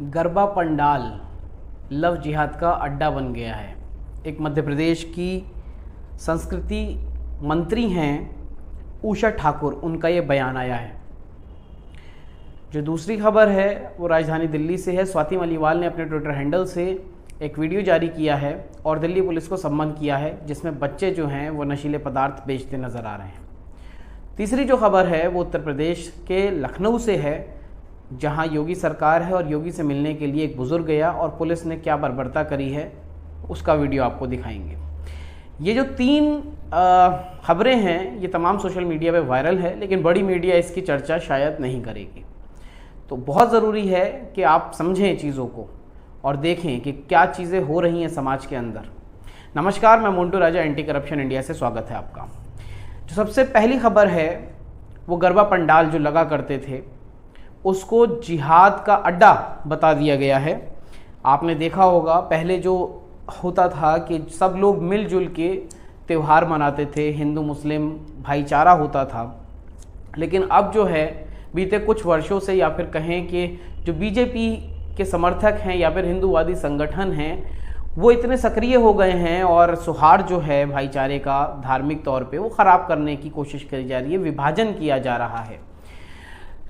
Garba pandal love जिहाद का अड्डा बन गया है। एक मध्य प्रदेश की संस्कृति मंत्री हैं उषा ठाकुर, उनका ये बयान आया है। जो दूसरी खबर है वो राजधानी दिल्ली से है। स्वाति मलीवाल ने अपने ट्विटर हैंडल से एक वीडियो जारी किया है और दिल्ली पुलिस को सम्मन किया है, जिसमें बच्चे जो हैं वो नशीले पदार्थ बेचते नज़र आ रहे हैं। तीसरी जो खबर है वो उत्तर प्रदेश के लखनऊ से है, जहां योगी सरकार है और योगी से मिलने के लिए एक बुजुर्ग गया और पुलिस ने क्या बर्बरता करी है उसका वीडियो आपको दिखाएंगे। ये जो तीन खबरें हैं ये तमाम सोशल मीडिया पे वायरल है, लेकिन बड़ी मीडिया इसकी चर्चा शायद नहीं करेगी। तो बहुत ज़रूरी है कि आप समझें चीज़ों को और देखें कि क्या चीज़ें हो रही हैं समाज के अंदर। नमस्कार, मैं मोन्टू राजा, एंटी करप्शन इंडिया से स्वागत है आपका। जो सबसे पहली खबर है वो गरबा पंडाल जो लगा करते थे उसको जिहाद का अड्डा बता दिया गया है। आपने देखा होगा पहले जो होता था कि सब लोग मिलजुल के त्यौहार मनाते थे, हिंदू मुस्लिम भाईचारा होता था, लेकिन अब जो है बीते कुछ वर्षों से या फिर कहें कि जो बीजेपी के समर्थक हैं या फिर हिंदूवादी संगठन हैं वो इतने सक्रिय हो गए हैं और सौहार्द जो है भाईचारे का धार्मिक तौर पे वो ख़राब करने की कोशिश करी जा रही है, विभाजन किया जा रहा है।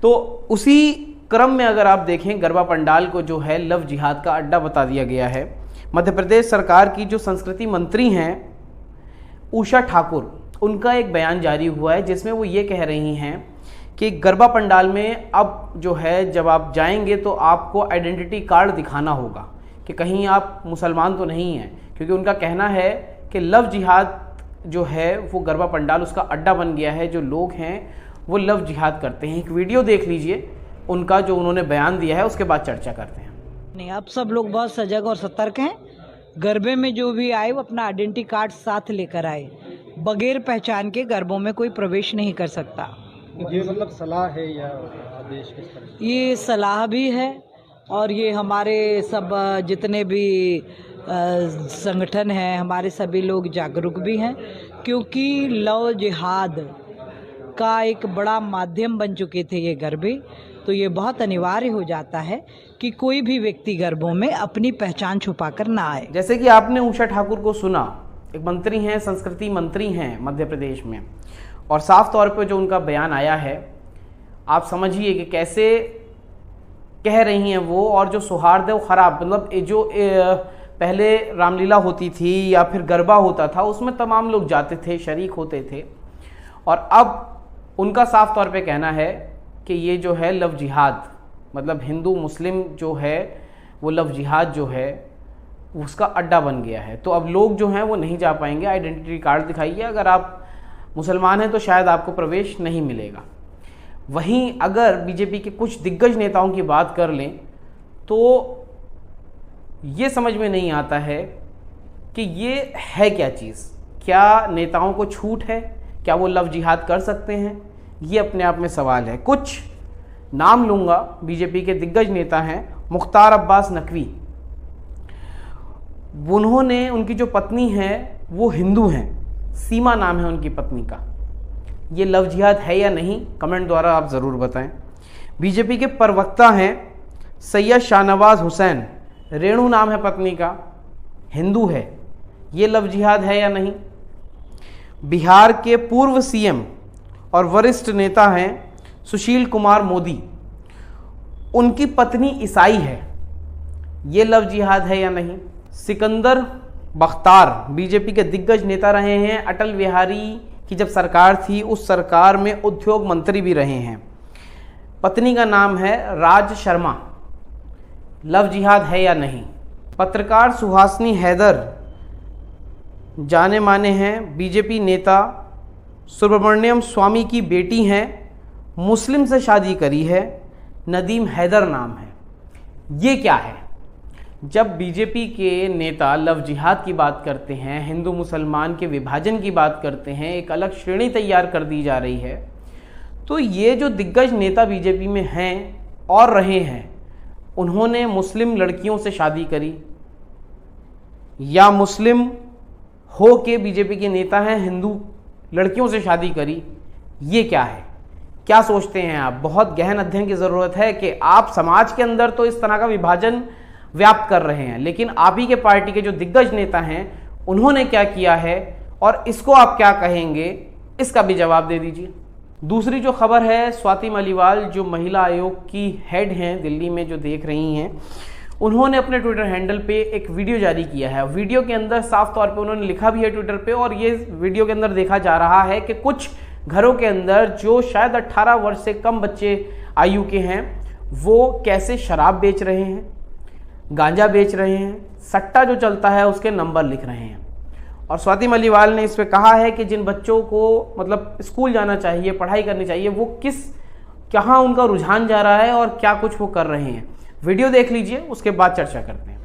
तो उसी क्रम में अगर आप देखें, गरबा पंडाल को जो है लव जिहाद का अड्डा बता दिया गया है। मध्य प्रदेश सरकार की जो संस्कृति मंत्री हैं उषा ठाकुर, उनका एक बयान जारी हुआ है जिसमें वो ये कह रही हैं कि गरबा पंडाल में अब जो है जब आप जाएंगे तो आपको आइडेंटिटी कार्ड दिखाना होगा कि कहीं आप मुसलमान तो नहीं हैं, क्योंकि उनका कहना है कि लव जिहाद जो है वो गरबा पंडाल उसका अड्डा बन गया है। जो लोग हैं वो लव जिहाद करते हैं। एक वीडियो देख लीजिए उनका जो उन्होंने बयान दिया है, उसके बाद चर्चा करते हैं। नहीं, अब सब लोग बहुत सजग और सतर्क हैं। गरबे में जो भी आए वो अपना आइडेंटिटी कार्ड साथ लेकर आए। बगैर पहचान के गरबों में कोई प्रवेश नहीं कर सकता। ये मतलब सलाह है या आदेश किस तरह से? ये सलाह भी है और ये हमारे सब जितने भी संगठन हैं, हमारे सभी लोग जागरूक भी हैं, क्योंकि लव जिहाद का एक बड़ा माध्यम बन चुके थे ये गरबे। तो ये बहुत अनिवार्य हो जाता है कि कोई भी व्यक्ति गरबों में अपनी पहचान छुपाकर ना आए। जैसे कि आपने उषा ठाकुर को सुना, एक मंत्री हैं, संस्कृति मंत्री हैं मध्य प्रदेश में, और साफ तौर पे जो उनका बयान आया है आप समझिए कि कैसे कह रही हैं वो, और जो सौहार्द है वो ख़राब, मतलब जो पहले रामलीला होती थी या फिर गरबा होता था उसमें तमाम लोग जाते थे, शरीक होते थे, और अब उनका साफ तौर पे कहना है कि ये जो है लव जिहाद, मतलब हिंदू मुस्लिम जो है वो लव जिहाद जो है उसका अड्डा बन गया है। तो अब लोग जो हैं वो नहीं जा पाएंगे। आइडेंटिटी कार्ड दिखाइए, अगर आप मुसलमान हैं तो शायद आपको प्रवेश नहीं मिलेगा। वहीं अगर बीजेपी के कुछ दिग्गज नेताओं की बात कर लें तो ये समझ में नहीं आता है कि ये है क्या चीज़। क्या नेताओं को छूट है? क्या वो लव जिहाद कर सकते हैं? ये अपने आप में सवाल है। कुछ नाम लूँगा, बीजेपी के दिग्गज नेता हैं मुख्तार अब्बास नकवी, उन्होंने, उनकी जो पत्नी है वो हिंदू हैं, सीमा नाम है उनकी पत्नी का। ये लव जिहाद है या नहीं, कमेंट द्वारा आप ज़रूर बताएं। बीजेपी के प्रवक्ता हैं सैयद शाहनवाज हुसैन, रेणु नाम है पत्नी का, हिंदू है। ये लव जिहाद है या नहीं? बिहार के पूर्व सीएम और वरिष्ठ नेता हैं सुशील कुमार मोदी, उनकी पत्नी ईसाई है। ये लव जिहाद है या नहीं? सिकंदर बख्तार बीजेपी के दिग्गज नेता रहे हैं, अटल बिहारी की जब सरकार थी उस सरकार में उद्योग मंत्री भी रहे हैं। पत्नी का नाम है राज शर्मा। लव जिहाद है या नहीं? पत्रकार सुहासिनी हैदर जाने माने हैं, बीजेपी नेता सुब्रमण्यम स्वामी की बेटी हैं, मुस्लिम से शादी करी है, नदीम हैदर नाम है। ये क्या है? जब बीजेपी के नेता लव जिहाद की बात करते हैं, हिंदू मुसलमान के विभाजन की बात करते हैं, एक अलग श्रेणी तैयार कर दी जा रही है, तो ये जो दिग्गज नेता बीजेपी में हैं और रहे हैं, उन्होंने मुस्लिम लड़कियों से शादी करी या मुस्लिम हो के बीजेपी के नेता हैं हिंदू लड़कियों से शादी करी, ये क्या है? क्या सोचते हैं आप? बहुत गहन अध्ययन की ज़रूरत है कि आप समाज के अंदर तो इस तरह का विभाजन व्याप्त कर रहे हैं, लेकिन आप ही के पार्टी के जो दिग्गज नेता हैं उन्होंने क्या किया है और इसको आप क्या कहेंगे, इसका भी जवाब दे दीजिए। दूसरी जो खबर है, स्वाति मलीवाल जो महिला आयोग की हेड हैं दिल्ली में, जो देख रही हैं, उन्होंने अपने ट्विटर हैंडल पे एक वीडियो जारी किया है। वीडियो के अंदर साफ तौर पे उन्होंने लिखा भी है ट्विटर पे, और ये वीडियो के अंदर देखा जा रहा है कि कुछ घरों के अंदर जो शायद 18 वर्ष से कम बच्चे आयु के हैं वो कैसे शराब बेच रहे हैं, गांजा बेच रहे हैं, सट्टा जो चलता है उसके नंबर लिख रहे हैं। और स्वाति मलीवाल ने इस पे कहा है कि जिन बच्चों को मतलब स्कूल जाना चाहिए, पढ़ाई करनी चाहिए, वो कहाँ उनका रुझान जा रहा है और क्या कुछ वो कर रहे हैं। वीडियो देख लीजिए, उसके बाद चर्चा करते हैं।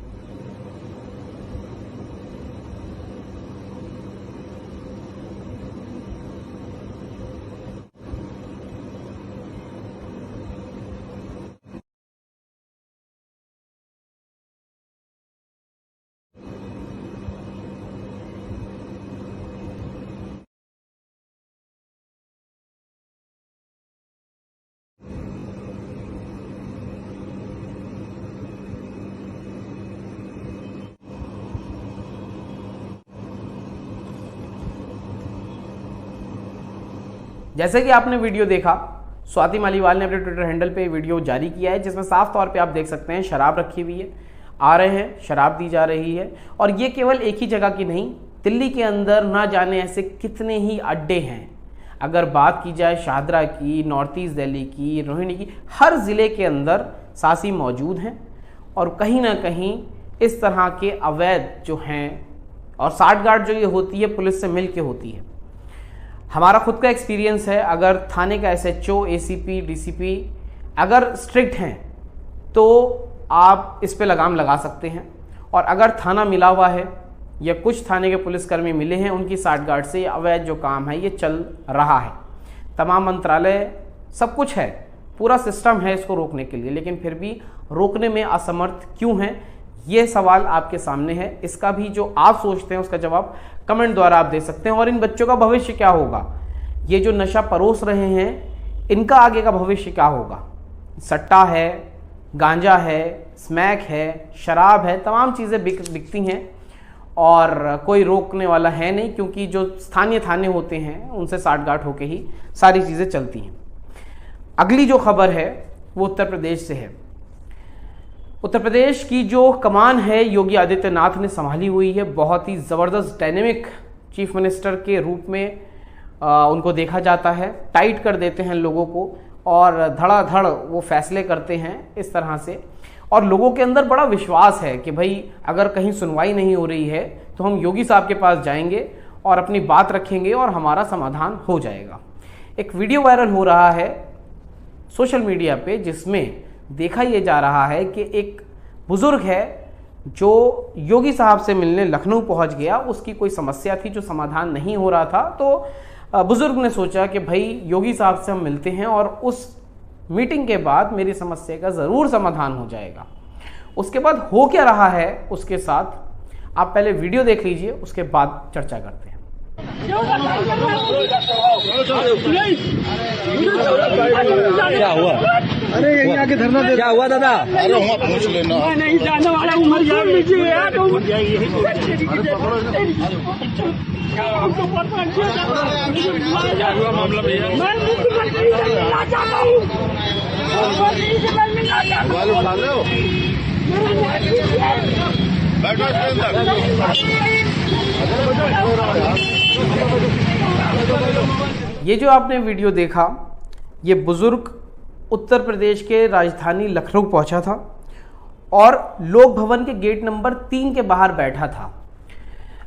जैसे कि आपने वीडियो देखा, स्वाति मलीवाल ने अपने ट्विटर हैंडल पे वीडियो जारी किया है जिसमें साफ तौर पे आप देख सकते हैं शराब रखी हुई है, आ रहे हैं, शराब दी जा रही है। और ये केवल एक ही जगह की नहीं, दिल्ली के अंदर ना जाने ऐसे कितने ही अड्डे हैं। अगर बात की जाए शाहदरा की, नॉर्थ ईस्ट दिल्ली की, रोहिणी की, हर ज़िले के अंदर सासी मौजूद हैं और कहीं ना कहीं इस तरह के अवैध जो हैं, और साठगांठ जो ये होती है पुलिस से मिल के होती है। हमारा खुद का एक्सपीरियंस है, अगर थाने का SHO, ACP, DCP अगर स्ट्रिक्ट हैं तो आप इस पे लगाम लगा सकते हैं। और अगर थाना मिला हुआ है या कुछ थाने के पुलिसकर्मी मिले हैं, उनकी साठगांठ से अवैध जो काम है ये चल रहा है। तमाम मंत्रालय सब कुछ है, पूरा सिस्टम है इसको रोकने के लिए, लेकिन फिर भी रोकने में असमर्थ क्यों हैं, ये सवाल आपके सामने है। इसका भी जो आप सोचते हैं उसका जवाब कमेंट द्वारा आप दे सकते हैं। और इन बच्चों का भविष्य क्या होगा, ये जो नशा परोस रहे हैं इनका आगे का भविष्य क्या होगा। सट्टा है, गांजा है, स्मैक है, शराब है, तमाम चीज़ें बिकती हैं और कोई रोकने वाला है नहीं, क्योंकि जो स्थानीय थाने होते हैं उनसे साठगांठ होके ही सारी चीज़ें चलती हैं। अगली जो खबर है वो उत्तर प्रदेश से है। उत्तर प्रदेश की जो कमान है योगी आदित्यनाथ ने संभाली हुई है। बहुत ही ज़बरदस्त डायनेमिक चीफ मिनिस्टर के रूप में उनको देखा जाता है। टाइट कर देते हैं लोगों को और धड़ाधड़ वो फैसले करते हैं इस तरह से, और लोगों के अंदर बड़ा विश्वास है कि भाई अगर कहीं सुनवाई नहीं हो रही है तो हम योगी साहब के पास जाएंगे और अपनी बात रखेंगे और हमारा समाधान हो जाएगा। एक वीडियो वायरल हो रहा है सोशल मीडिया पे जिसमें देखा यह जा रहा है कि एक बुजुर्ग है जो योगी साहब से मिलने लखनऊ पहुंच गया। उसकी कोई समस्या थी जो समाधान नहीं हो रहा था, तो बुजुर्ग ने सोचा कि भाई योगी साहब से हम मिलते हैं और उस मीटिंग के बाद मेरी समस्या का ज़रूर समाधान हो जाएगा। उसके बाद हो क्या रहा है उसके साथ आप पहले वीडियो देख लीजिए, उसके बाद चर्चा करते हैं। क्या हुआ? अरे यहीं आके धरना दे। क्या हुआ दादा? अरे वहाँ पूछ लेना। नहीं जाने वाला हूँ, मर लीजिए यार। मामला भैया मोबाइल उठा रहे हो? बैठो इसके अंदर। ये जो आपने वीडियो देखा, ये बुजुर्ग उत्तर प्रदेश के राजधानी लखनऊ पहुंचा था और लोक भवन के गेट नंबर 3 के बाहर बैठा था।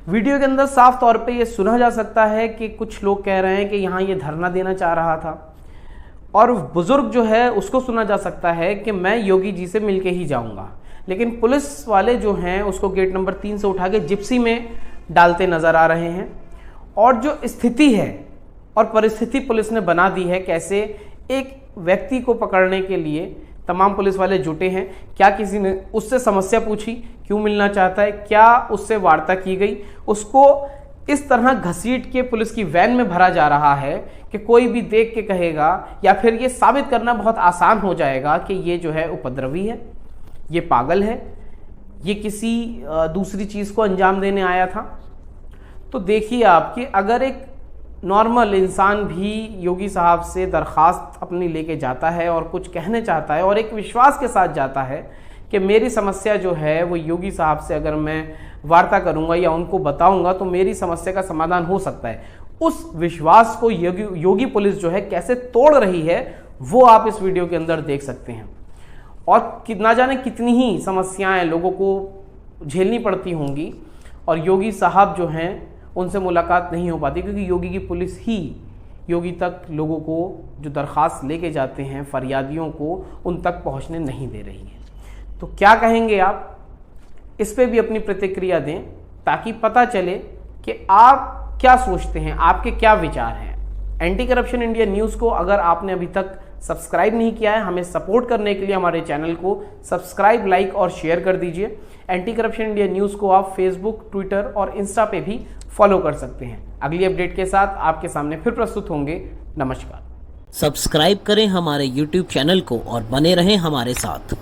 वीडियो के अंदर साफ तौर पे ये सुना जा सकता है कि कुछ लोग कह रहे हैं कि यहाँ ये धरना देना चाह रहा था, और बुजुर्ग जो है उसको सुना जा सकता है कि मैं योगी जी से मिलके ही जाऊँगा। लेकिन पुलिस वाले जो हैं उसको गेट नंबर 3 से उठा के जिप्सी में डालते नज़र आ रहे हैं। और जो स्थिति है और परिस्थिति पुलिस ने बना दी है, कैसे एक व्यक्ति को पकड़ने के लिए तमाम पुलिस वाले जुटे हैं। क्या किसी ने उससे समस्या पूछी, क्यों मिलना चाहता है, क्या उससे वार्ता की गई, उसको इस तरह घसीट के पुलिस की वैन में भरा जा रहा है कि कोई भी देख के कहेगा, या फिर ये साबित करना बहुत आसान हो जाएगा कि ये जो है उपद्रवी है, ये पागल है, ये किसी दूसरी चीज़ को अंजाम देने आया था। तो देखिए आप कि अगर एक नॉर्मल इंसान भी योगी साहब से दरख्वास्त अपनी लेके जाता है और कुछ कहने चाहता है और एक विश्वास के साथ जाता है कि मेरी समस्या जो है वो योगी साहब से अगर मैं वार्ता करूंगा या उनको बताऊंगा तो मेरी समस्या का समाधान हो सकता है, उस विश्वास को योगी पुलिस जो है कैसे तोड़ रही है वो आप इस वीडियो के अंदर देख सकते हैं। और ना जाने कितनी ही समस्याएं लोगों को झेलनी पड़ती होंगी और योगी साहब जो हैं उनसे मुलाकात नहीं हो पाती, क्योंकि योगी की पुलिस ही योगी तक लोगों को जो दरख्वास्त लेके जाते हैं, फरियादियों को, उन तक पहुंचने नहीं दे रही है। तो क्या कहेंगे आप? इस पे भी अपनी प्रतिक्रिया दें ताकि पता चले कि आप क्या सोचते हैं, आपके क्या विचार हैं। एंटी करप्शन इंडिया न्यूज़ को अगर आपने अभी तक सब्सक्राइब नहीं किया है, हमें सपोर्ट करने के लिए हमारे चैनल को सब्सक्राइब, लाइक और शेयर कर दीजिए। एंटी करप्शन इंडिया न्यूज़ को आप फेसबुक, ट्विटर और इंस्टा पे भी फॉलो कर सकते हैं। अगली अपडेट के साथ आपके सामने फिर प्रस्तुत होंगे। नमस्कार। सब्सक्राइब करें हमारे YouTube चैनल को और बने रहें हमारे साथ।